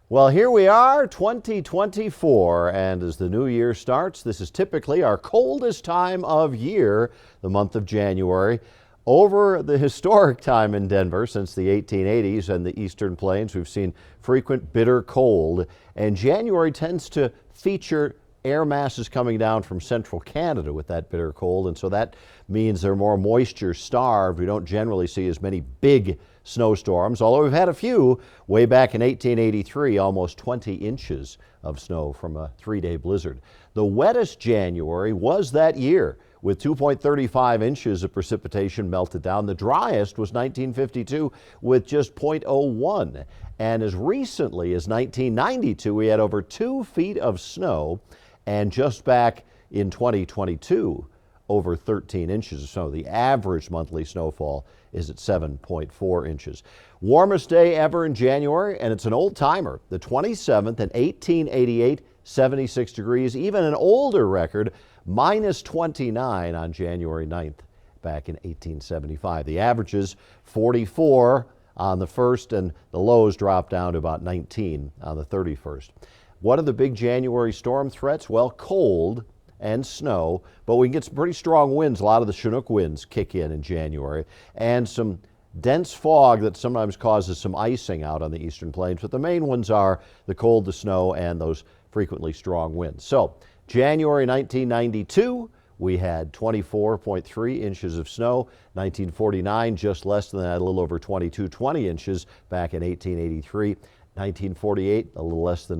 Well, here we are, 2024, and as the new year starts, this is typically our coldest time of year, the month of January. Over the historic time in Denver since the 1880s and the Eastern Plains, we've seen frequent bitter cold, and January tends to feature air masses coming down from central Canada with that bitter cold, and so that means they're more moisture starved. We don't generally see as many big snowstorms, although we've had a few. Way back in 1883, almost 20 inches of snow from a 3-day blizzard. The wettest January was that year, with 2.35 inches of precipitation melted down. The driest was 1952 with just 0.01. And as recently as 1992, we had over 2 feet of snow, and just back in 2022, over 13 inches of snow. The average monthly snowfall is at 7.4 inches. Warmest day ever in January, and it's an old timer. The 27th in 1888, 76 degrees. Even an older record, minus 29 on January 9th back in 1875. The averages 44 on the 1st, and the lows dropped down to about 19 on the 31st. What are the big January storm threats? Well, cold and snow, but we can get some pretty strong winds. A lot of the Chinook winds kick in January, and some dense fog that sometimes causes some icing out on the eastern plains. But the main ones are the cold, the snow, and those frequently strong winds. So January 1992, we had 24.3 inches of snow. 1949, just less than that, a little over 20 inches back in 1883. 1948, a little less than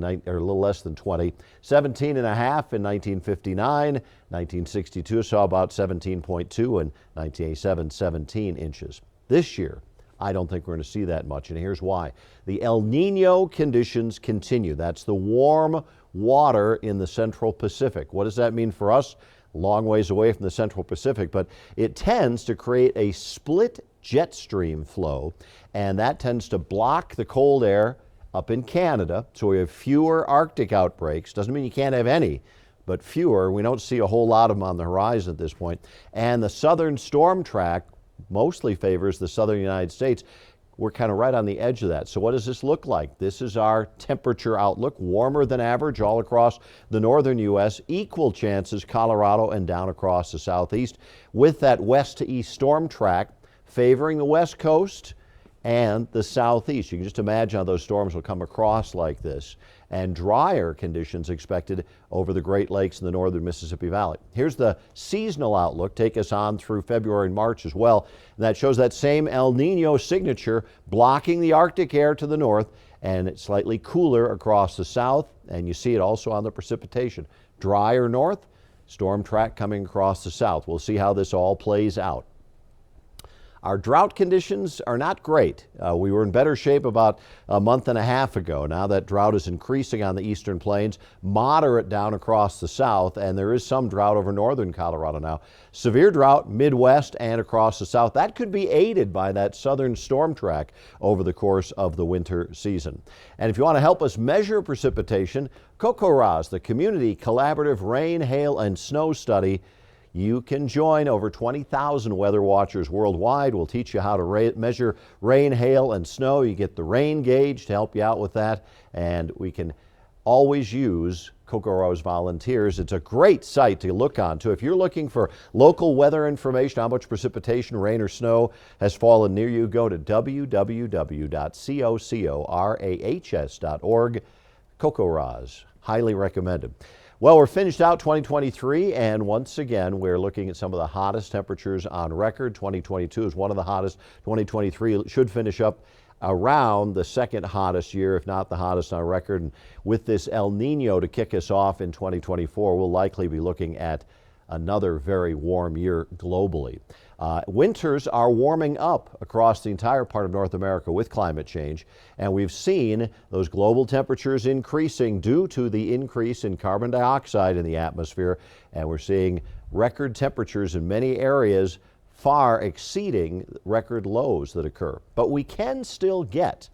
20. 17 and a half in 1959. 1962 saw about 17.2, and 1987, 17 inches. This year, I don't think we're going to see that much, and here's why. The El Niño conditions continue. That's the warm water in the central Pacific. What does that mean for us? A long ways away from the central Pacific, but it tends to create a split jet stream flow, and that tends to block the cold air up in Canada, so we have fewer Arctic outbreaks. Doesn't mean you can't have any, but fewer. We don't see a whole lot of them on the horizon at this point. And the southern storm track mostly favors the southern United States. We're kind of right on the edge of that. So what does this look like? This is our temperature outlook. Warmer than average all across the northern U.S. Equal chances Colorado and down across the southeast, with that west to east storm track favoring the west coast and the southeast. You can just imagine how those storms will come across like this, and drier conditions expected over the Great Lakes and the northern Mississippi Valley. Here's the seasonal outlook. Take us on through February and March as well. And that shows that same El Niño signature blocking the Arctic air to the north, and it's slightly cooler across the south, and you see it also on the precipitation. Drier north, storm track coming across the south. We'll see how this all plays out. Our drought conditions are not great. We were in better shape about a month and a half ago. Now that drought is increasing on the eastern plains, moderate down across the south, and there is some drought over northern Colorado now. Severe drought Midwest and across the south. That could be aided by that southern storm track over the course of the winter season. And if you want to help us measure precipitation, CoCoRaHS, the Community Collaborative Rain, Hail, and Snow Study, you can join over 20,000 weather watchers worldwide. We'll teach you how to measure rain, hail, and snow. You get the rain gauge to help you out with that, and we can always use CoCoRaHS volunteers. It's a great site to look on to. If you're looking for local weather information, how much precipitation, rain, or snow has fallen near you, go to www.cocorahs.org. CoCoRaHS, highly recommended. Well, we're finished out 2023, and once again, we're looking at some of the hottest temperatures on record. 2022 is one of the hottest. 2023 should finish up around the second hottest year, if not the hottest on record. And with this El Niño to kick us off in 2024, we'll likely be looking at another very warm year globally. Winters are warming up across the entire part of North America with climate change, and we've seen those global temperatures increasing due to the increase in carbon dioxide in the atmosphere, and we're seeing record temperatures in many areas far exceeding record lows that occur. But we can still get,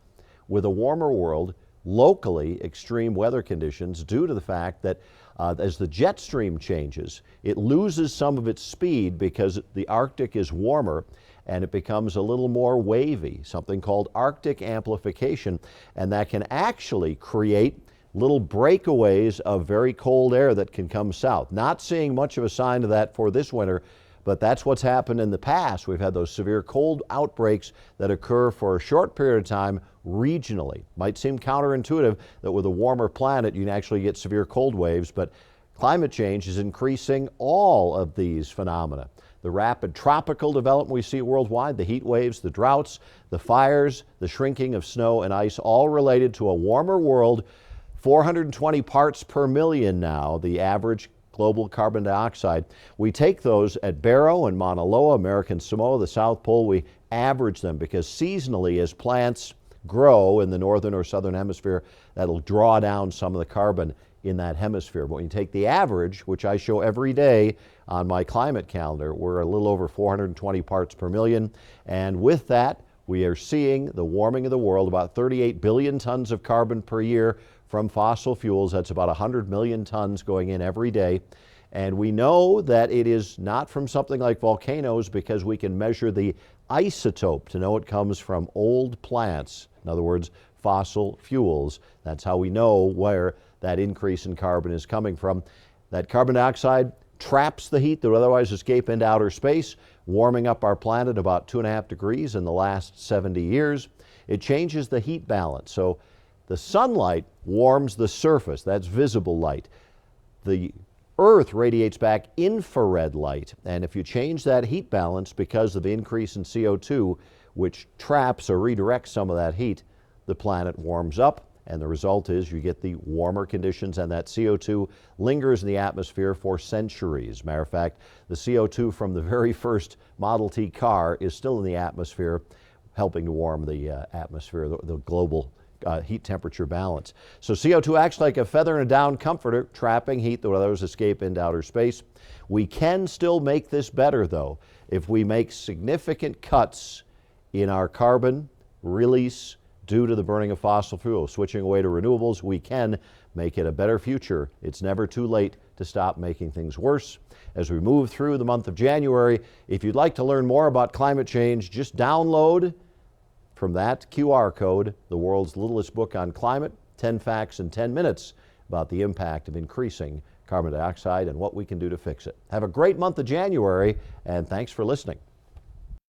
with a warmer world, locally extreme weather conditions due to the fact that as the jet stream changes, it loses some of its speed because the Arctic is warmer, and it becomes a little more wavy, something called Arctic amplification, and that can actually create little breakaways of very cold air that can come south. Not seeing much of a sign of that for this winter, but that's what's happened in the past. We've had those severe cold outbreaks that occur for a short period of time regionally. Might seem counterintuitive that with a warmer planet you can actually get severe cold waves, but climate change is increasing all of these phenomena. The rapid tropical development we see worldwide, the heat waves, the droughts, the fires, the shrinking of snow and ice, all related to a warmer world. 420 parts per million now, the average global carbon dioxide. We take those at Barrow and Mauna Loa, American Samoa, the South Pole, we average them because seasonally as plants grow in the northern or southern hemisphere, that'll draw down some of the carbon in that hemisphere. But when you take the average, which I show every day on my climate calendar, we're a little over 420 parts per million. And with that, we are seeing the warming of the world, about 38 billion tons of carbon per year from fossil fuels. That's about 100 million tons going in every day. And we know that it is not from something like volcanoes because we can measure the isotope to know it comes from old plants. In other words, fossil fuels. That's how we know where that increase in carbon is coming from. That carbon dioxide traps the heat that would otherwise escape into outer space, warming up our planet about 2.5 degrees in the last 70 years. It changes the heat balance. So the sunlight warms the surface. That's visible light. The Earth radiates back infrared light. And if you change that heat balance because of the increase in CO2, which traps or redirects some of that heat, the planet warms up. And the result is you get the warmer conditions, and that CO2 lingers in the atmosphere for centuries. Matter of fact, the CO2 from the very first Model T car is still in the atmosphere, helping to warm the atmosphere, the global heat temperature balance. So CO2 acts like a feather in a down comforter, trapping heat that would otherwise escape into outer space. We can still make this better, though, if we make significant cuts in our carbon release due to the burning of fossil fuels. Switching away to renewables, we can make it a better future. It's never too late to stop making things worse. As we move through the month of January, if you'd like to learn more about climate change, just download from that QR code the world's littlest book on climate, 10 facts in 10 minutes about the impact of increasing carbon dioxide and what we can do to fix it. Have a great month of January, and thanks for listening.